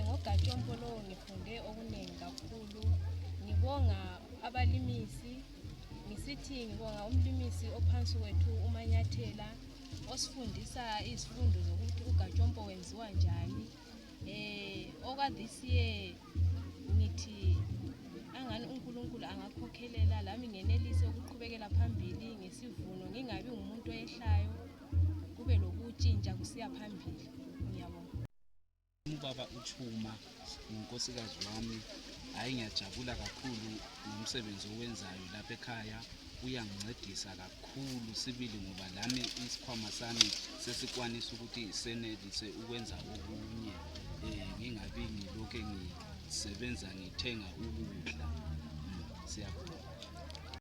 Ngogatshompolo ngifunde okuningi kakhulu. Ngibonga abalimisi, ngisithi ngibonga umlimisi ophansi kwethu uManyathela osifundisa izifundo zokuthi ugatshompo wenziwa njani. This year ngithi angani uNkulunkulu angakhokhelela lami ngenelise ukuqhubekela phambili ngesivuno, ngingabi ngumuntu oyehlayo, kube lokutshintsha kusiya phambili. Ngiyabonga. Ubaba uChuma unkosikazi wami, hayi ngiyajabula kakhulu ngomsebenzi owenzayo lapha ekhaya, uyangincedisa kakhulu sibili ngoba lami isikhwama sami sesikwanisa ukuthi senelise ukwenza okunye, ngingabi ngilokho ngisebenza ngithenga ukudla. Siyabonga.